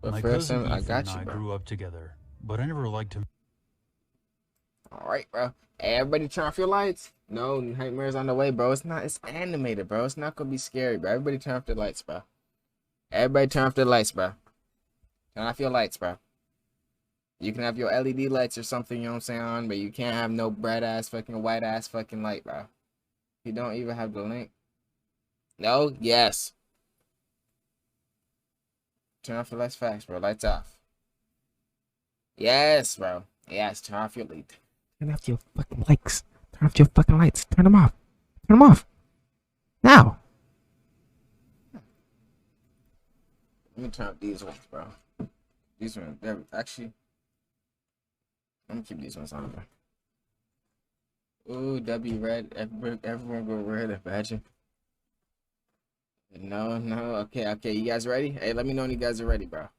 But My first, cousin I Ethan and got you, I bro. grew up together, but I never liked him. All right, bro. Hey, everybody turn off your lights. No, Nightmare's on the way, bro. It's not. It's animated, bro. It's not gonna be scary, bro. Everybody turn off their lights, bro. Everybody turn off their lights, bro. Turn off your lights, bro. You can have your LED lights or something, you know what I'm saying, on, but you can't have no bright ass fucking white ass fucking light, bro. You don't even have the link. No? Yes. Turn off your lights fast, bro. Lights off. Yes, bro. Yes, turn off your lights. Turn off your fucking lights. Turn off your fucking lights. Turn them off. Turn them off. Now. Let me turn up these ones, bro. These ones, they're actually. Let me keep these ones on, bro. Ooh, W red. Everyone go red. Imagine. No, no. Okay, okay. You guys ready? Hey, let me know when you guys are ready, bro.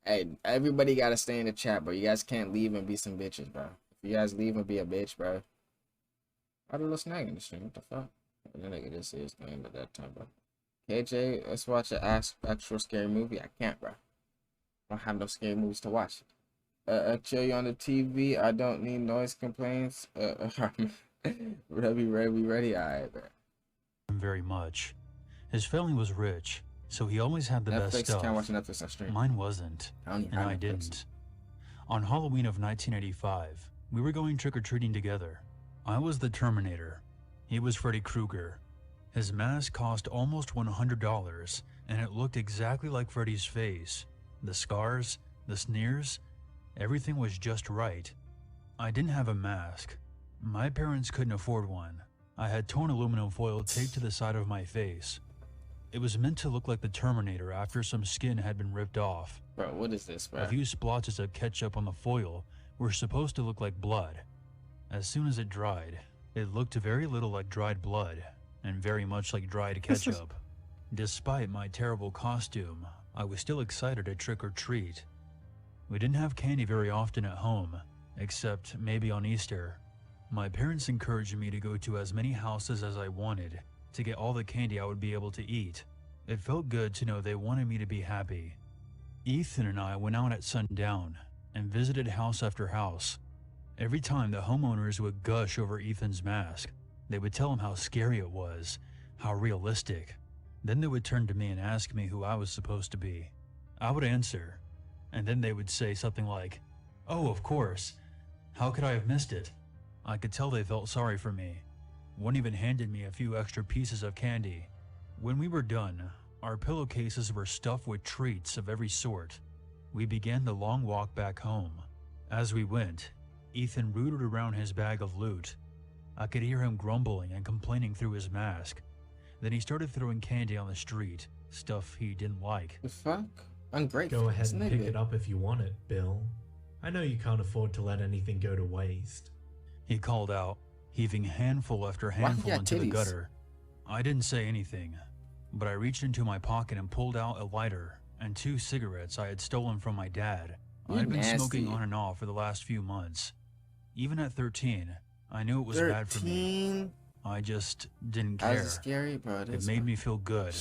Hey, everybody gotta stay in the chat, bro. You guys can't leave and be some bitches, bro. If you guys leave and be a bitch, bro. Why the little snag in the stream? What the fuck? The nigga just is playing at that time, bro. KJ, let's watch an actual scary movie. I can't, bro. I don't have no scary movies to watch. Chill you on the TV. I don't need noise complaints. Ready? Alright, bro. Very much. His family was rich, so he always had the best Netflix, can't watch stuff. Netflix on stream. Mine wasn't, I don't even and have I Netflix. didn't. On Halloween of 1985, we were going trick-or-treating together. I was the Terminator. He was Freddy Krueger. His mask cost almost $100, and it looked exactly like Freddy's face. The scars, the sneers, everything was just right. I didn't have a mask. My parents couldn't afford one. I had torn aluminum foil taped to the side of my face. It was meant to look like the Terminator after some skin had been ripped off. Bro, what is this, bro? A few splotches of ketchup on the foil were supposed to look like blood. As soon as it dried, it looked very little like dried blood, and very much like dried ketchup. Despite my terrible costume, I was still excited to trick or treat. We didn't have candy very often at home, except maybe on Easter. My parents encouraged me to go to as many houses as I wanted to get all the candy I would be able to eat. It felt good to know they wanted me to be happy. Ethan and I went out at sundown and visited house after house. Every time the homeowners would gush over Ethan's mask, they would tell him how scary it was, how realistic. Then they would turn to me and ask me who I was supposed to be. I would answer, and then they would say something like, "Oh, of course. How could I have missed it?" I could tell they felt sorry for me. One even handed me a few extra pieces of candy. When we were done, our pillowcases were stuffed with treats of every sort. We began the long walk back home. As we went, Ethan rooted around his bag of loot. I could hear him grumbling and complaining through his mask. Then he started throwing candy on the street, stuff he didn't like. The fuck? Ungrateful. Go ahead and pick nigga. it up if you want it, Bill. I know you can't afford to let anything go to waste. He called out, heaving handful after Why he handful got into the titties? gutter. I didn't say anything, but I reached into my pocket and pulled out a lighter and 2 cigarettes I had stolen from my dad. You I'd been smoking nasty. on and off for the last few months. Even at 13, I knew it was bad for me. 13? I just didn't How's care. it scary, bro? It made me feel good.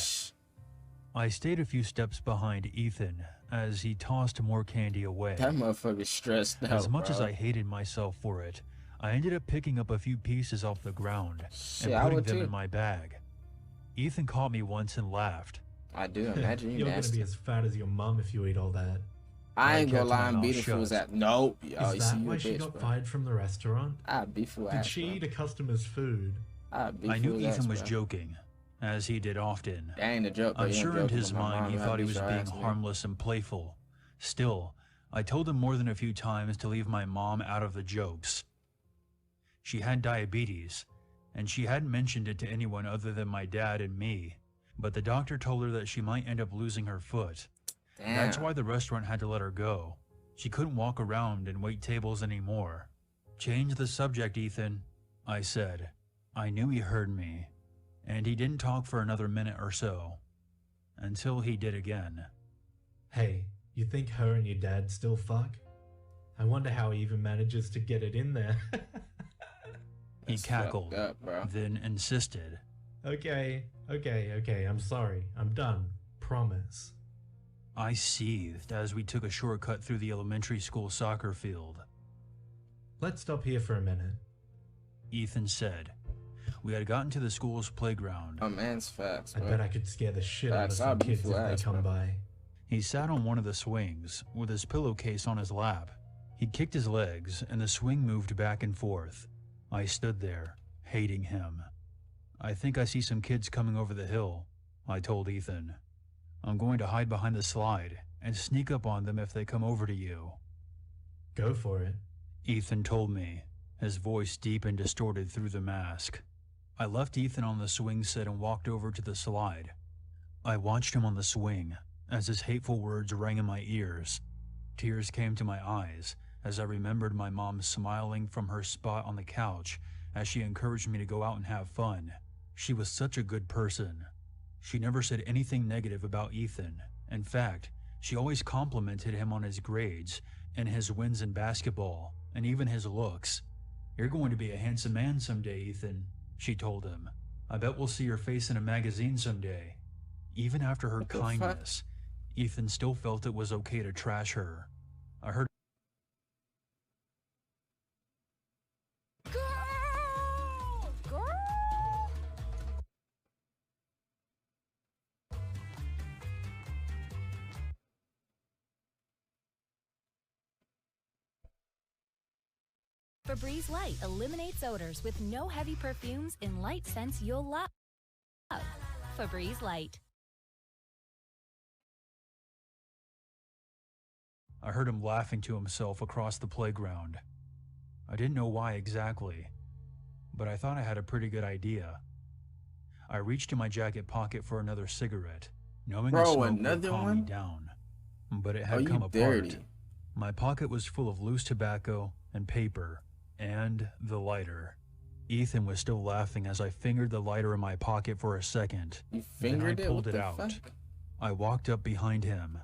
I stayed a few steps behind Ethan as he tossed more candy away. That motherfucker's stressed out, As much bro. as I hated myself for it, I ended up picking up a few pieces off the ground Shit, and I putting would them too. in my bag. Ethan caught me once and laughed. I do. Imagine you You're gonna nasty. be as fat as your mum if you eat all that. I ain't I gonna kept lie, my I'm mouth beautiful's shut. at. Nope. Yo, Is you see, that you why a she bitch, got bro. fired from the restaurant? I beef fool Did ass, she bro. eat a customer's food? I beef I knew fool's Ethan ass, was bro. joking, as he did often. That ain't a joke, bro. I'm You ain't sure in joking his with my mind mom. he You thought he beat was your being ass, nigga. harmless and playful. Still, I told him more than a few times to leave my mom out of the jokes. She had diabetes, and she hadn't mentioned it to anyone other than my dad and me, but the doctor told her that she might end up losing her foot. Damn. That's why the restaurant had to let her go. She couldn't walk around and wait tables anymore. Change the subject, Ethan, I said. I knew he heard me, and he didn't talk for another minute or so, until he did again. Hey, you think her and your dad still fuck? I wonder how he even manages to get it in there. He That's cackled, fucked up, bro. then insisted. Okay, I'm sorry. I'm done. Promise. I seethed as we took a shortcut through the elementary school soccer field. Let's stop here for a minute. Ethan said. We had gotten to the school's playground. Oh, man's facts, I bro. bet I could scare the shit out of Facts, I'll some be kids if flat, they come bro. by. He sat on one of the swings with his pillowcase on his lap. He kicked his legs and the swing moved back and forth. I stood there, hating him. I think I see some kids coming over the hill, I told Ethan. I'm going to hide behind the slide and sneak up on them if they come over to you. Go for it. Ethan told me, his voice deep and distorted through the mask. I left Ethan on the swing set and walked over to the slide. I watched him on the swing as his hateful words rang in my ears. Tears came to my eyes as I remembered my mom smiling from her spot on the couch as she encouraged me to go out and have fun. She was such a good person. She never said anything negative about Ethan. In fact, she always complimented him on his grades and his wins in basketball and even his looks. You're going to be a handsome man someday, Ethan, she told him. I bet we'll see your face in a magazine someday. Even after her kindness, Ethan still felt it was okay to trash her. I heard Girl! Febreze Light eliminates odors with no heavy perfumes in light scents you'll love. Febreze Light. I heard him laughing to himself across the playground. I didn't know why exactly, but I thought I had a pretty good idea. I reached in my jacket pocket for another cigarette, knowing the Bro, smoke would another calm me one? down. But it Oh, had you come apart. dirty. My pocket was full of loose tobacco and paper, and the lighter. Ethan was still laughing as I fingered the lighter in my pocket for a second. You Then I fingered it? pulled What it the out. fuck? I walked up behind him.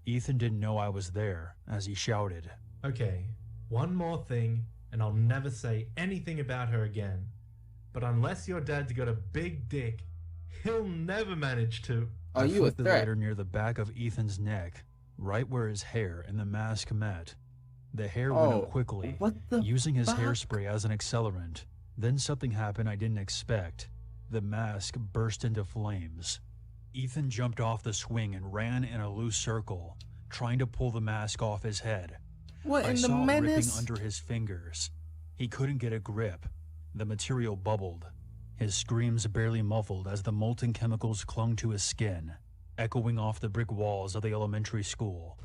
Ethan didn't know I was there as he shouted. Okay, one more thing, and I'll never say anything about her again. But unless your dad's got a big dick, he'll never manage to. Oh, I you a flicked the threat. lighter near the back of Ethan's neck, right where his hair and the mask met. The hair went Oh, up quickly, what the using his fuck? hairspray as an accelerant. Then something happened I didn't expect. The mask burst into flames. Ethan jumped off the swing and ran in a loose circle, trying to pull the mask off his head. What I in the saw it ripping menace? under his fingers. He couldn't get a grip. The material bubbled. His screams barely muffled as the molten chemicals clung to his skin, echoing off the brick walls of the elementary school.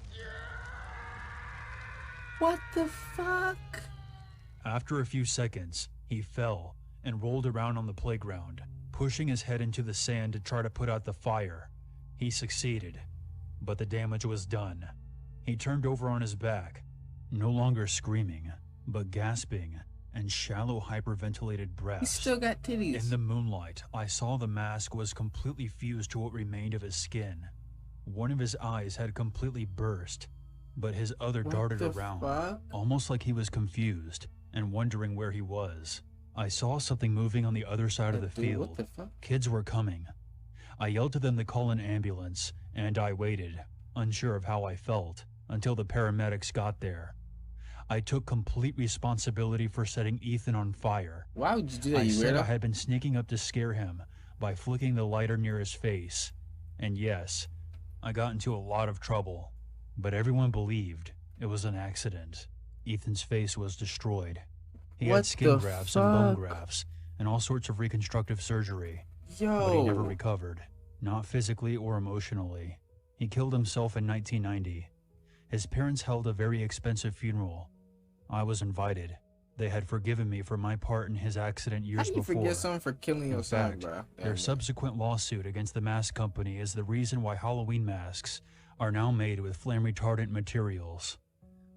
What the fuck? After a few seconds, he fell and rolled around on the playground, pushing his head into the sand to try to put out the fire. He succeeded, but the damage was done. He turned over on his back, no longer screaming, but gasping and shallow hyperventilated He breaths. still got titties. In the moonlight, I saw the mask was completely fused to what remained of his skin. One of his eyes had completely burst, but his other What darted the around, fuck? almost like he was confused and wondering where he was. I saw something moving on the other side of the Dude, field. what the fuck? Kids were coming. I yelled to them to call an ambulance, and I waited, unsure of how I felt, until the paramedics got there. I took complete responsibility for setting Ethan on fire. Why would you do that, I you said I weirdo? had been sneaking up to scare him by flicking the lighter near his face. And yes, I got into a lot of trouble, but everyone believed it was an accident. Ethan's face was destroyed. He What had skin the grafts and bone fuck? grafts and all sorts of reconstructive surgery, but he Yo. never recovered, not physically or emotionally. He killed himself in 1990. His parents held a very expensive funeral. I was invited. They had forgiven me for my part in his accident How years do you before. forget someone for killing your In son, fact, bro? their Damn, subsequent lawsuit against the mask company is the reason why Halloween masks are now made with flame retardant materials.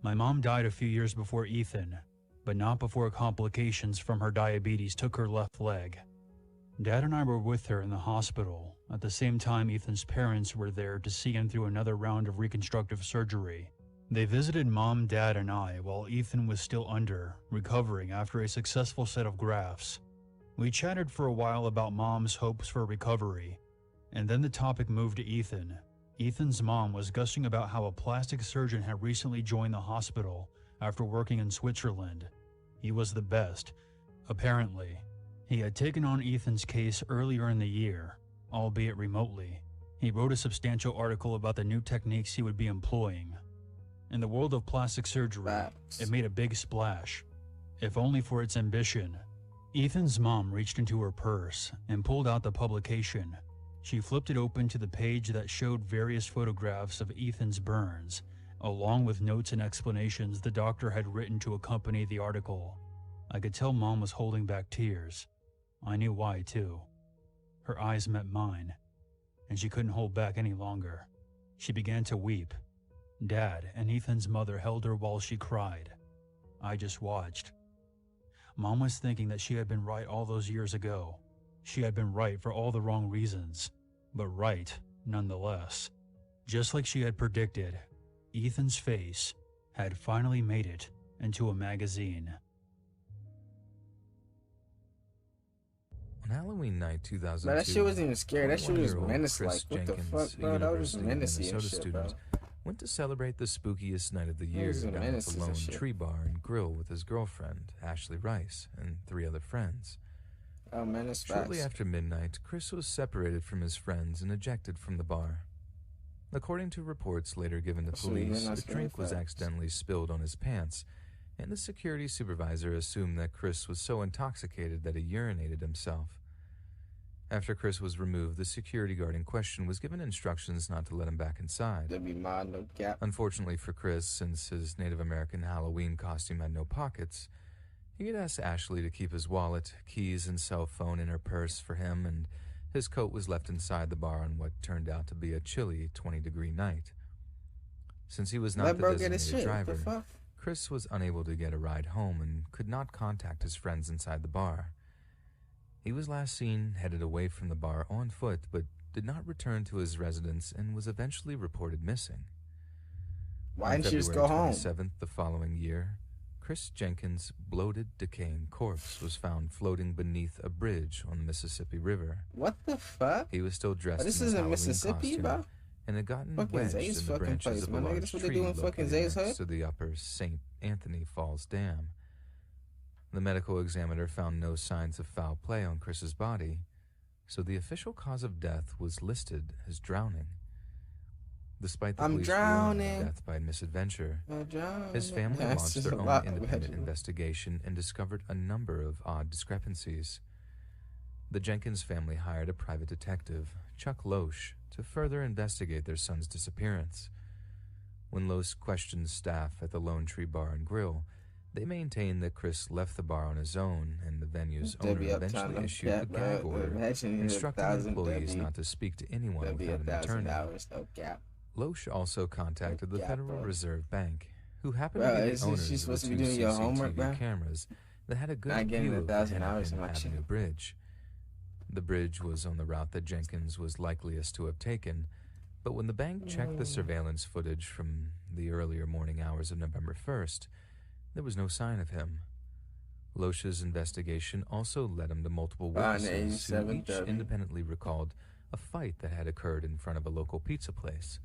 My mom died a few years before Ethan, but not before complications from her diabetes took her left leg. Dad and I were with her in the hospital. At the same time, Ethan's parents were there to see him through another round of reconstructive surgery. They visited Mom, Dad, and I while Ethan was still under, recovering after a successful set of grafts. We chatted for a while about Mom's hopes for recovery, and then the topic moved to Ethan. Ethan's mom was gushing about how a plastic surgeon had recently joined the hospital after working in Switzerland. He was the best, apparently. He had taken on Ethan's case earlier in the year, albeit remotely. He wrote a substantial article about the new techniques he would be employing. In the world of plastic surgery, it made a big splash, if only for its ambition. Ethan's mom reached into her purse and pulled out the publication. She flipped it open to the page that showed various photographs of Ethan's burns, along with notes and explanations the doctor had written to accompany the article. I could tell Mom was holding back tears. I knew why, too. Her eyes met mine, and she couldn't hold back any longer. She began to weep. Dad and Ethan's mother held her while she cried. I just watched. Mom was thinking that she had been right all those years ago. She had been right for all the wrong reasons, but right nonetheless. Just like she had predicted, Ethan's face had finally made it into a magazine. On Halloween night 2002, Bro, that shit wasn't even scary. That shit was 21-year-old menace-like. Chris What the Jenkins, fuck, a bro? That was University of menacing and Minnesota shit, bro. student, went to celebrate the spookiest night of the year was a down at menace the and Lone shit. Tree Bar and Grill with his girlfriend, Ashley Rice, and 3 other friends. Oh, menace Shortly facts. after midnight, Chris was separated from his friends and ejected from the bar. According to reports later given to So you're police, not a scared drink of was facts. accidentally spilled on his pants, and the security supervisor assumed that Chris was so intoxicated that he urinated himself. After Chris was removed, the security guard in question was given instructions not to let him back inside. There be mod, no cap. Unfortunately for Chris, since his Native American Halloween costume had no pockets, he had asked Ashley to keep his wallet, keys, and cell phone in her purse for him, and his coat was left inside the bar on what turned out to be a chilly 20-degree night. Since he was not Let the bro get his designated shit. What the driver, fuck? Chris was unable to get a ride home and could not contact his friends inside the bar. He was last seen headed away from the bar on foot, but did not return to his residence and was eventually reported missing. Why On didn't you just February go home? 27th the following year, Chris Jenkins' bloated, decaying corpse was found floating beneath a bridge on the Mississippi River. What the fuck? He was still dressed This in his isn't Halloween Mississippi, costume bro. and had gotten Fucking wedged Zay's in the fucking branches place, of a my nigga. large That's what they tree do in fucking located Zay's next hood. to the upper St. Anthony Falls Dam. The medical examiner found no signs of foul play on Chris's body, so the official cause of death was listed as drowning. Despite the I'm police ruling on drowning. death by misadventure, I'm drowning. his family That's launched just their a own lot, independent man. investigation and discovered a number of odd discrepancies. The Jenkins family hired a private detective, Chuck Loesch, to further investigate their son's disappearance. When Loesch questioned staff at the Lone Tree Bar and Grill, they maintained that Chris left the bar on his own, and the venue's owner Debbie eventually Uptown, issued a cap, gag bro. order, Imagine instructing 1,000 employees Debbie. not to speak to anyone That'd be without an attorney. $1,000, no cap. Loesch also contacted the Yeah, Federal bro. Reserve Bank, who happened Bro, to be the isn't owners she of supposed the to be 2 doing your homework, CCTV bro? cameras that had a good Not getting view of the $1,000 Hennepin in my Avenue shit. Bridge. The bridge was on the route that Jenkins was likeliest to have taken, but when the bank checked the surveillance footage from the earlier morning hours of November 1st, there was no sign of him. Loesch's investigation also led him to multiple witnesses who each independently recalled a fight that had occurred in front of a local pizza place.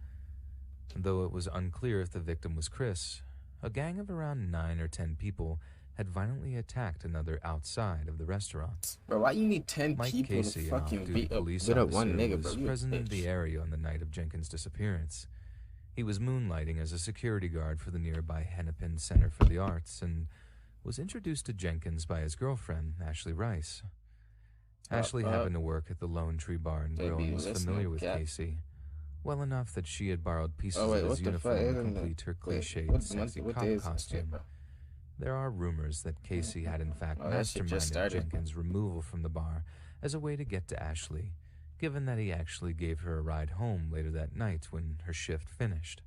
Though it was unclear if the victim was Chris, a gang of around 9 or 10 people had violently attacked another outside of the restaurant. Bro, why you need 10 Mike people Casey, to an fucking off-duty beat up, police beat up one officer, nigga, bro? was You a present in bitch. the area on the night of Jenkins' disappearance. He was moonlighting as a security guard for the nearby Hennepin Center for the Arts and was introduced to Jenkins by his girlfriend, Ashley Rice. Ashley happened to work at the Lone Tree Bar and Grill and was familiar with Casey, well enough that she had borrowed pieces of his uniform to complete her cliched sexy cop costume. There are rumors that Casey had in fact masterminded Jenkins' removal from the bar as a way to get to Ashley, given that he actually gave her a ride home later that night when her shift finished.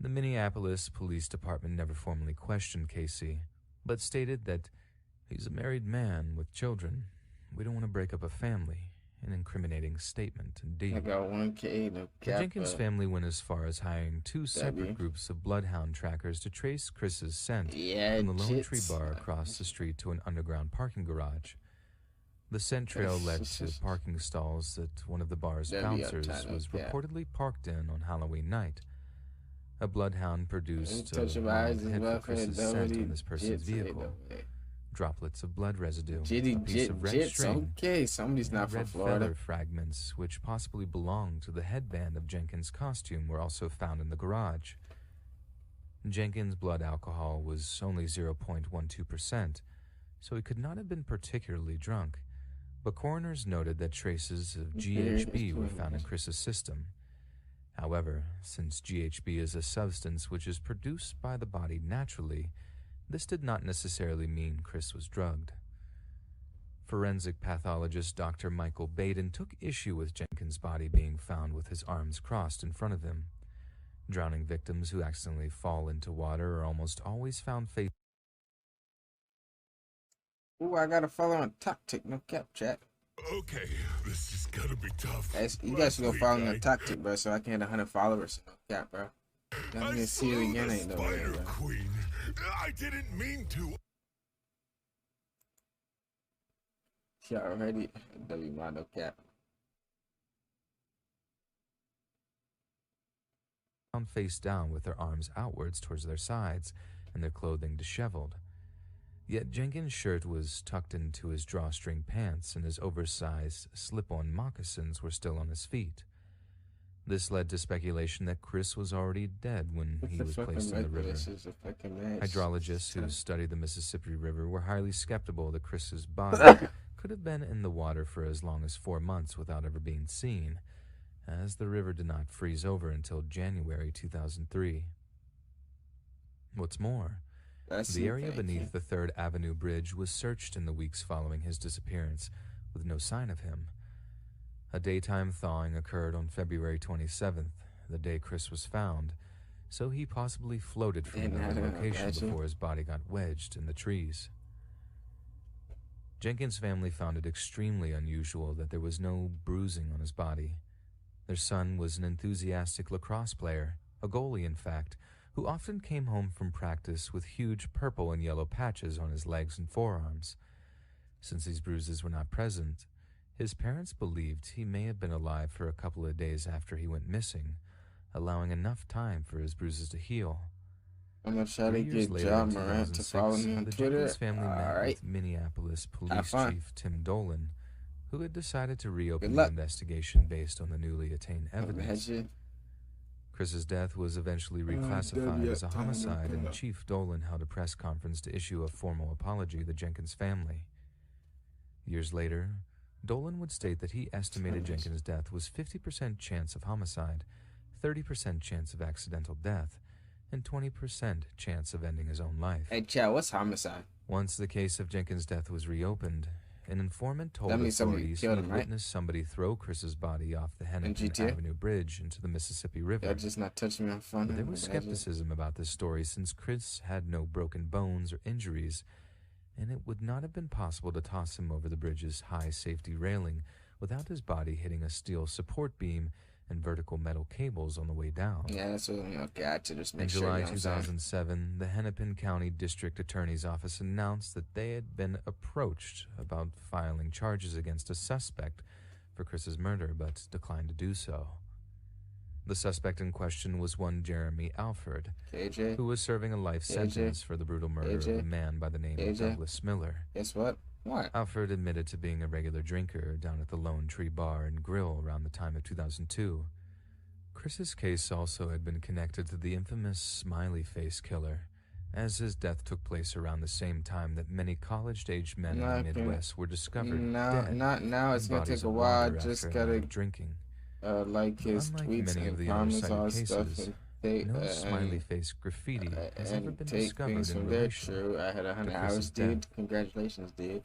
The Minneapolis Police Department never formally questioned Casey, but stated that he's a married man with children. We don't want to break up a family. An incriminating statement, indeed. I got 1K, no The cap. Jenkins family went as far as hiring 2 separate groups of bloodhound trackers to trace Chris's scent from the Lone Tree Bar across the street to an underground parking garage. The scent trail led to parking stalls that one of the bar's bouncers was reportedly parked in on Halloween night. A bloodhound produced a long hit for Chris's scent on this person's vehicle. Droplets of blood residue, a piece of red string, okay, somebody's not from red Florida. feather fragments, which possibly belonged to the headband of Jenkins' costume, were also found in the garage. Jenkins' blood alcohol was only 0.12%, so he could not have been particularly drunk, but coroners noted that traces of GHB were found in Chris's system. However, since GHB is a substance which is produced by the body naturally, this did not necessarily mean Chris was drugged. Forensic pathologist Dr. Michael Baden took issue with Jenkins' body being found with his arms crossed in front of him. Drowning victims who accidentally fall into water are almost always found face. Ooh, I gotta follow on tactic, no cap, chat. Okay, this is gonna be tough. Guys, you guys should go follow me on tactic, bro, so I can hit 100 followers. No cap, bro. Let me see it again, ain't no way, bro. Queen. I didn't mean to. Yeah, already. W no cap. Found face down with their arms outwards towards their sides and their clothing disheveled. Yet Jenkins' shirt was tucked into his drawstring pants and his oversized slip-on moccasins were still on his feet. This led to speculation that Chris was already dead when he was placed in the river. Hydrologists who studied the Mississippi River were highly skeptical that Chris's body could have been in the water for as long as 4 months without ever being seen, as the river did not freeze over until January 2003. What's more, the area beneath the 3rd Avenue Bridge was searched in the weeks following his disappearance, with no sign of him. A daytime thawing occurred on February 27th, the day Chris was found, so he possibly floated from another location before his body got wedged in the trees. Jenkins' family found it extremely unusual that there was no bruising on his body. Their son was an enthusiastic lacrosse player, a goalie in fact, who often came home from practice with huge purple and yellow patches on his legs and forearms. Since these bruises were not present, his parents believed he may have been alive for a couple of days after he went missing, allowing enough time for his bruises to heal. I'm gonna try to get John Morant to follow me on the Twitter. Jenkins family met with Minneapolis Police Chief Tim Dolan, who had decided to reopen the investigation based on the newly attained evidence. Chris's death was eventually reclassified as a homicide, and Chief Dolan held a press conference to issue a formal apology to the Jenkins family. Years later, Dolan would state that he estimated Jenkins' death was 50% chance of homicide, 30% chance of accidental death, and 20% chance of ending his own life. Hey, Chad, what's homicide? Once the case of Jenkins' death was reopened, an informant told authorities he had witnessed somebody throw Chris's body off the Hennepin Avenue Bridge into the Mississippi River. They're just not touching me on phone. But there was skepticism about this story since Chris had no broken bones or injuries, and it would not have been possible to toss him over the bridge's high safety railing without his body hitting a steel support beam and vertical metal cables on the way down. Yeah, that's what I got to just make In sure. July 2007, the Hennepin County District Attorney's Office announced that they had been approached about filing charges against a suspect for Chris's murder, but declined to do so. The suspect in question was one Jeremy Alford, KJ, who was serving a life sentence for the brutal murder of a man by the name of Douglas Miller. Guess what? What? Alford admitted to being a regular drinker down at the Lone Tree Bar and Grill around the time of 2002. Chris's case also had been connected to the infamous smiley face killer, as his death took place around the same time that many college-aged men in the Midwest were discovered dead. Not now. It's gonna take a while. Just gotta drinking. Like his tweets and comments on stuff and take no smiley face graffiti has ever been take discovered things in from there. relation True. I had 100 hours, dude. Congratulations, dude.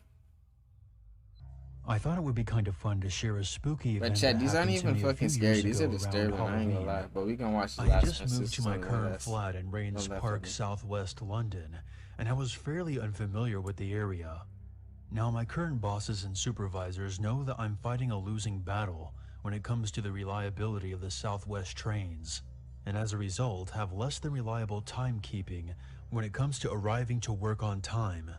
I thought it would be kind of fun to share a spooky event. But Chad, these aren't even fucking scary. These are disturbing. I ain't gonna lie. But we gonna watch the last one. I just moved to my current flat in Rains Park, southwest London, and I was fairly unfamiliar with the area. Now, my current bosses and supervisors know that I'm fighting a losing battle when it comes to the reliability of the Southwest trains, and as a result have less than reliable timekeeping when it comes to arriving to work on time.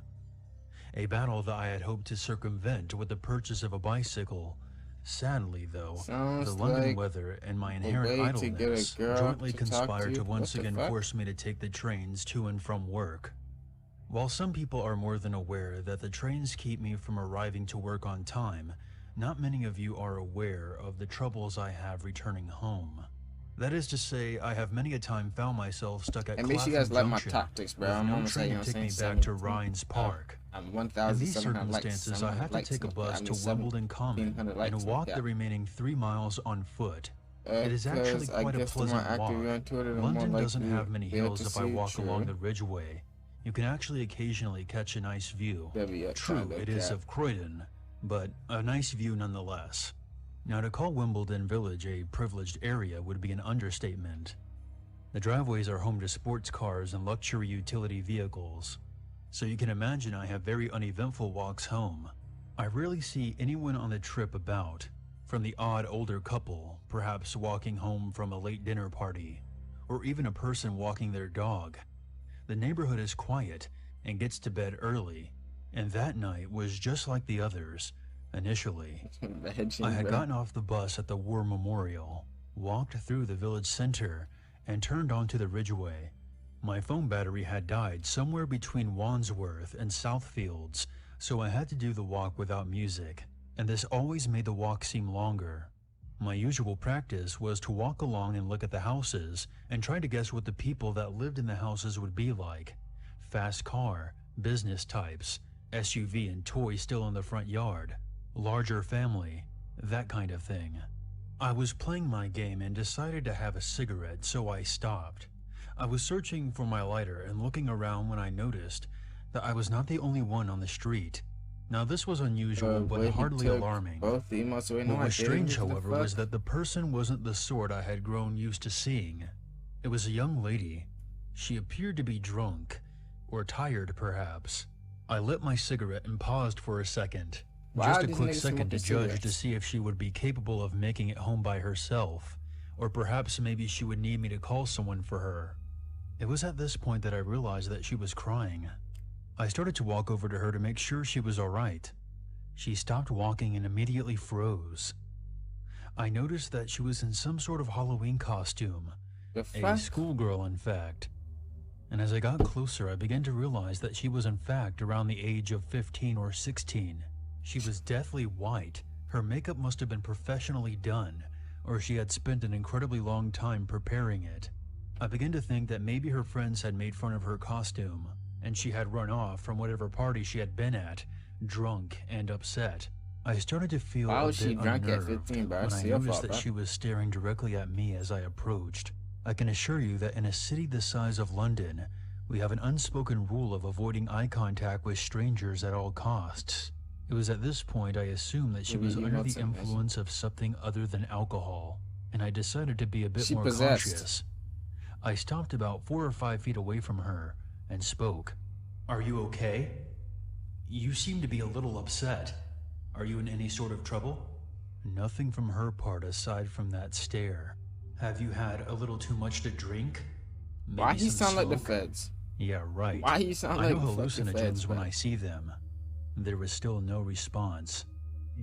a battle that I had hoped to circumvent with the purchase of a bicycle. Sadly, though, Sounds the London like weather and my a inherent way to get a idleness girl jointly to talk conspired to to. once What the again fuck? force me to take the trains to and from work. While some people are more than aware that the trains keep me from arriving to work on time, not many of you are aware of the troubles I have returning home. That is to say, I have many a time found myself stuck at And make sure you Clapham guys like my Junction tactics, bro. with I'm no gonna say, train you know to what I'm take me saying? back to Rhines Park. I'm In 1,700 these likes. circumstances, I had to take a bus to Wimbledon Common and walk the remaining 3 miles on foot. It is actually quite a pleasant walk. London doesn't have many hills if I walk along the Ridgeway. You can actually occasionally catch a nice view. True, it is of Croydon, but a nice view nonetheless. Now, to call Wimbledon Village a privileged area would be an understatement. The driveways are home to sports cars and luxury utility vehicles, so you can imagine I have very uneventful walks home. I rarely see anyone on the trip about, from the odd older couple, perhaps walking home from a late dinner party, or even a person walking their dog. The neighborhood is quiet and gets to bed early, and that night was just like the others. Initially, I had gotten off the bus at the War Memorial, walked through the village center, and turned onto the Ridgeway. My phone battery had died somewhere between Wandsworth and Southfields, so I had to do the walk without music, and this always made the walk seem longer. My usual practice was to walk along and look at the houses and try to guess what the people that lived in the houses would be like. Fast car, business types, SUV and toy still in the front yard, larger family, that kind of thing. I was playing my game and decided to have a cigarette, so I stopped. I was searching for my lighter and looking around when I noticed that I was not the only one on the street. Now, this was unusual, but hardly alarming. What was strange, however, was that the person wasn't the sort I had grown used to seeing. It was a young lady. She appeared to be drunk, or tired, perhaps. I lit my cigarette and paused for a second. Just a quick second to judge to see if she would be capable of making it home by herself, or perhaps maybe she would need me to call someone for her. It was at this point that I realized that she was crying. I started to walk over to her to make sure she was all right. She stopped walking and immediately froze. I noticed that she was in some sort of Halloween costume, a schoolgirl in fact. And as I got closer, I began to realize that she was in fact around the age of 15 or 16. She was deathly white. Her makeup must have been professionally done, or she had spent an incredibly long time preparing it. I began to think that maybe her friends had made fun of her costume, and she had run off from whatever party she had been at, drunk and upset. I started to feel a bit unnerved when I noticed that she was staring directly at me as I approached. I can assure you that in a city the size of London, we have an unspoken rule of avoiding eye contact with strangers at all costs. It was at this point I assumed that she was under the influence of something other than alcohol, and I decided to be a bit more cautious. I stopped about 4 or 5 feet away from her and spoke. "Are you okay? You seem to be a little upset. Are you in any sort of trouble?" Nothing from her part aside from that stare. "Have you had a little too much to drink? Maybe Why he sound smoke?" like the feds? Yeah, right. Why he sound like I know the hallucinogens feds, when man? I see them. There was still no response.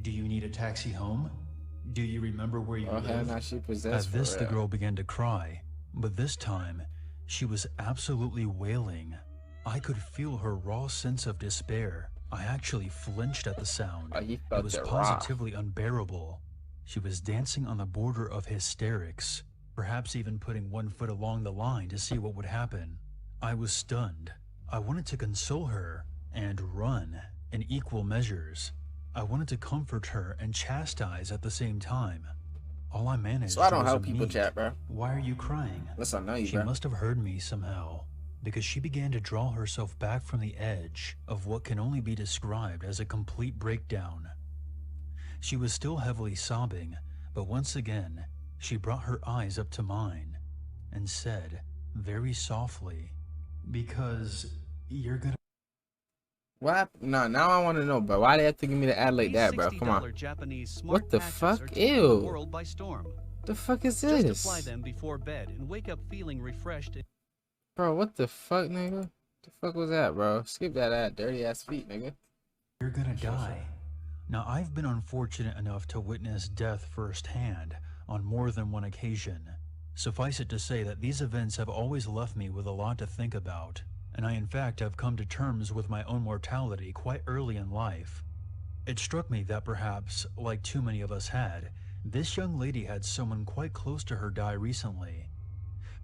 "Do you need a taxi home? Do you remember where you Oh, hell live?" nah, she possessed At this, for the real. girl began to cry, but this time, she was absolutely wailing. I could feel her raw sense of despair. I actually flinched at the sound. Oh, he It felt was it raw. positively unbearable. She was dancing on the border of hysterics, perhaps even putting one foot along the line to see what would happen. I was stunned. I wanted to console her and run in equal measures. I wanted to comfort her and chastise at the same time. All I managed So I don't was help a people, meek, chat, bro. "Why are you crying?" Unless I know you, She bro. must have heard me somehow, because she began to draw herself back from the edge of what can only be described as a complete breakdown. She was still heavily sobbing, but once again, she brought her eyes up to mine and said, very softly, "Because you're gonna..." What? No, now I want to know, bro. Why they have to give me the ad like that, bro? Come on. Japanese smart What the patches fuck? are taking Ew. the world by storm. The fuck is Just this? apply them before bed and wake up feeling refreshed. Bro, what the fuck, nigga? The fuck was that, bro? Skip that ad. Dirty ass feet, nigga. You're gonna die. Now, I've been unfortunate enough to witness death firsthand on more than one occasion. Suffice it to say that these events have always left me with a lot to think about, and I in fact have come to terms with my own mortality quite early in life. It struck me that perhaps, like too many of us had, this young lady had someone quite close to her die recently.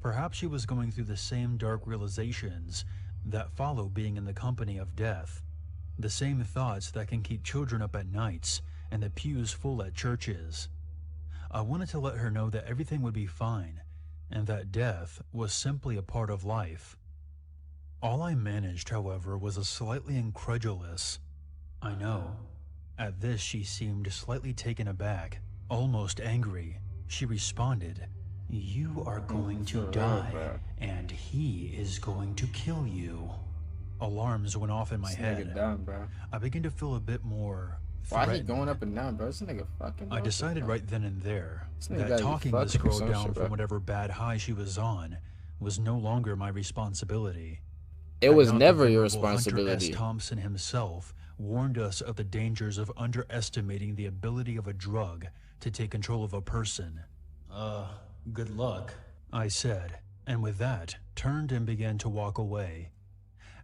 Perhaps she was going through the same dark realizations that follow being in the company of death. The same thoughts that can keep children up at nights and the pews full at churches. I wanted to let her know that everything would be fine and that death was simply a part of life. All I managed, however, was a slightly incredulous, "I know." At this, she seemed slightly taken aback, almost angry. She responded, "You are going to die, and he is going to kill you." Alarms went off in my head. Dumb, bro. I began to feel a bit more Why threatened. he going up and down, bro? This nigga fucking. I decided right then and there This nigga that gotta be talking fucked this up or girl some down shit, bro. from whatever bad high she was on was no longer my responsibility. It Had was not the never your venerable Hunter responsibility. S. Thompson himself warned us of the dangers of underestimating the ability of a drug to take control of a person. Good luck, I said, and with that, turned and began to walk away.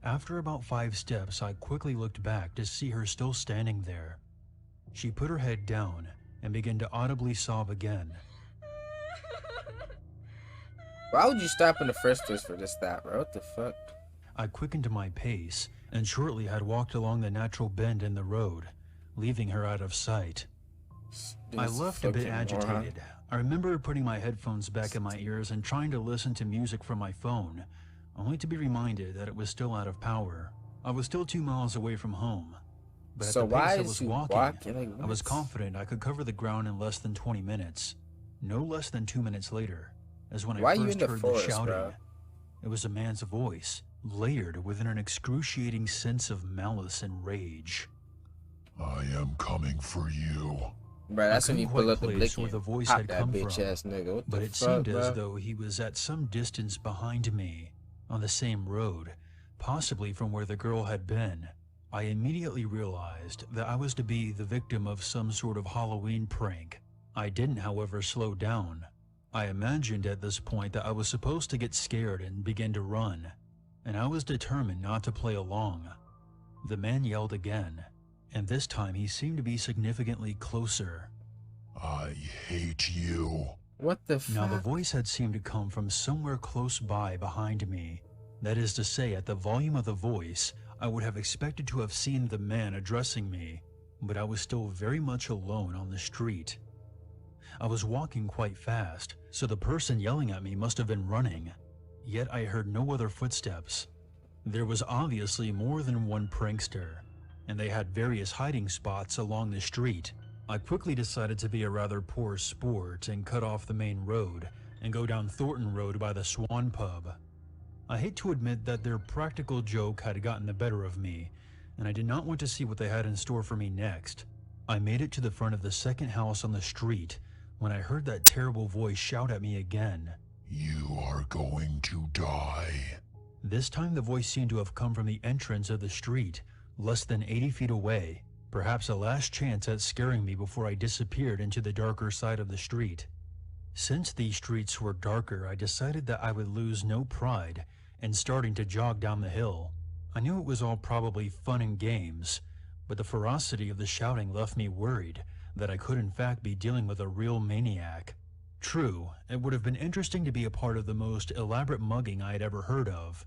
After about 5 steps, I quickly looked back to see her still standing there. She put her head down and began to audibly sob again. Why would you stop in the first place for this, that, bro? What the fuck? I quickened my pace and shortly had walked along the natural bend in the road, leaving her out of sight. I This left a bit fucking agitated. moron. I remember putting my headphones back in my ears and trying to listen to music from my phone, only to be reminded that it was still out of power. I was still 2 miles away from home, but at So the why pace I is was he walking, walking like I was this? confident I could cover the ground in less than 20 minutes. No less than 2 minutes later, as when Why I you first in the heard forest, the shouting. bro? It was a man's voice, layered with an excruciating sense of malice and rage. I am coming for you. Bro, that's when you couldn't pull quite up the place blicky. where the voice Pop had that come bitch from, ass nigga. What but the it fuck, seemed bro? as though he was at some distance behind me, on the same road, possibly from where the girl had been. I immediately realized that I was to be the victim of some sort of Halloween prank. I didn't, however, slow down. I imagined at this point that I was supposed to get scared and begin to run, and I was determined not to play along. The man yelled again, and this time he seemed to be significantly closer. I hate you. What the fuck? Now the voice had seemed to come from somewhere close by behind me. That is to say, at the volume of the voice, I would have expected to have seen the man addressing me, but I was still very much alone on the street. I was walking quite fast, so the person yelling at me must have been running, yet I heard no other footsteps. There was obviously more than one prankster, and they had various hiding spots along the street. I quickly decided to be a rather poor sport and cut off the main road and go down Thornton Road by the Swan Pub. I hate to admit that their practical joke had gotten the better of me, and I did not want to see what they had in store for me next. I made it to the front of the second house on the street when I heard that terrible voice shout at me again. You are going to die. This time the voice seemed to have come from the entrance of the street, less than 80 feet away, perhaps a last chance at scaring me before I disappeared into the darker side of the street. Since these streets were darker, I decided that I would lose no pride in starting to jog down the hill. I knew it was all probably fun and games, but the ferocity of the shouting left me worried that I could in fact be dealing with a real maniac. True, it would have been interesting to be a part of the most elaborate mugging I had ever heard of,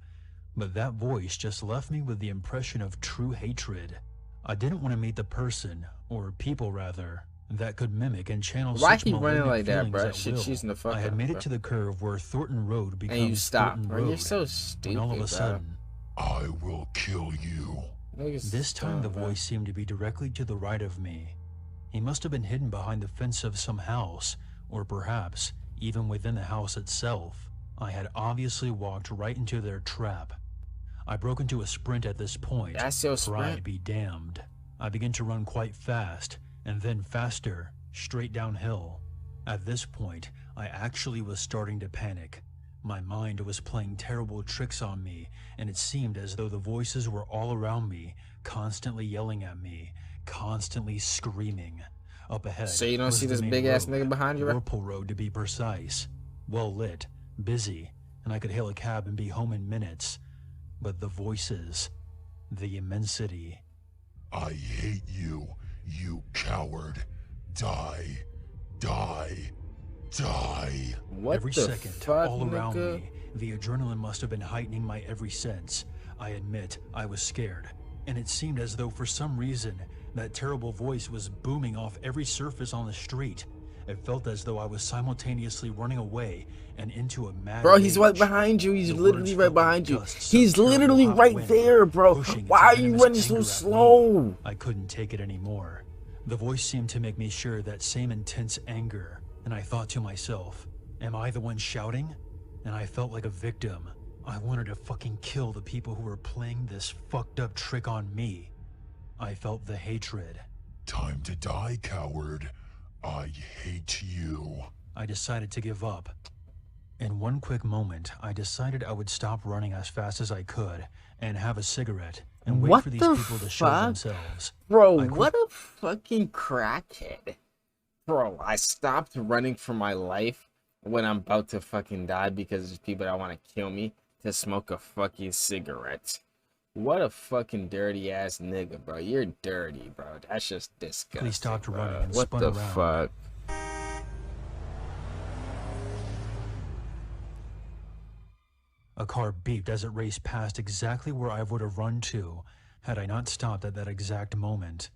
but that voice just left me with the impression of true hatred. I didn't want to meet the person, or people rather, that could mimic and channel Why such he running malignant like that, feelings bro? at Shit, will. she's in the fuck I had up, made bro. it to the curve where Thornton Road becomes And you stop, Thornton bro. Road, You're so when stupid, all of a bro. sudden, I will kill you. Niggas this time the dumb, bro. voice seemed to be directly to the right of me. He must have been hidden behind the fence of some house, or perhaps even within the house itself. I had obviously walked right into their trap. I broke into a sprint at this point. That's your Pride sprint? be damned. I began to run quite fast, and then faster, straight downhill. At this point, I actually was starting to panic. My mind was playing terrible tricks on me, and it seemed as though the voices were all around me, constantly yelling at me, constantly screaming. Up ahead So you don't was see the this main big ass road, nigga behind you, bro? Whirlpool Road to be precise. Well lit, busy, and I could hail a cab and be home in minutes. But the voices, the immensity. I hate you, you coward. Die. Die. Die. What Every the second, fuck, all around nigga? me, the adrenaline must have been heightening my every sense. I admit, I was scared, and it seemed as though for some reason, that terrible voice was booming off every surface on the street. It felt as though I was simultaneously running away and into a mad Bro, he's right rage. behind you. He's The literally words right felt like behind you. gusts of He's terrible literally hot right wind, there, bro. pushing Why its are you venomous running so anger at me. slow? I couldn't take it anymore. The voice seemed to make me share that same intense anger, and I thought to myself, am I the one shouting? And I felt like a victim. I wanted to fucking kill the people who were playing this fucked up trick on me. I felt the hatred. Time to die, coward. I hate you. I decided to give up. In one quick moment, I decided I would stop running as fast as I could and have a cigarette and wait What for these the people to show fuck? themselves. Bro, I what a fucking crackhead. Bro, I stopped running for my life when I'm about to fucking die because there's people that want to kill me to smoke a fucking cigarette. What a fucking dirty ass nigga, bro. You're dirty, bro. That's just disgusting. He stopped bro. running and what spun the around. fuck? A car beeped as it raced past exactly where I would have run to had I not stopped at that exact moment.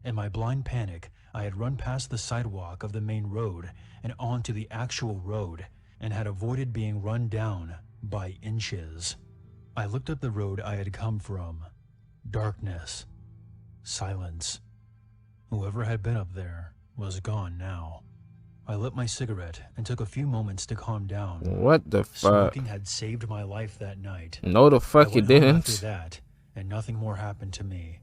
In my blind panic, I had run past the sidewalk of the main road and onto the actual road and had avoided being run down by inches. I looked up the road I had come from. Darkness. Silence. Whoever had been up there was gone now. I lit my cigarette and took a few moments to calm down. What the fuck? Smoking had saved my life that night. No, the fuck I you went home after didn't. that, and nothing more happened to me.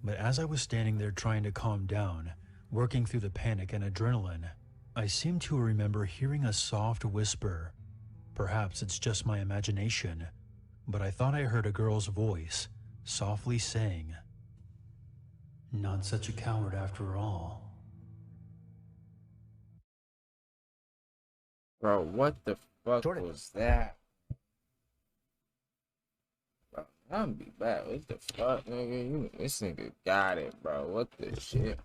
But as I was standing there trying to calm down, working through the panic and adrenaline, I seemed to remember hearing a soft whisper. Perhaps it's just my imagination, but I thought I heard a girl's voice, softly saying, "Not such a coward after all." Bro, what the fuck Jordan. was that? Bro, I'll be back. What the fuck, nigga? This nigga got it, bro. What the shit?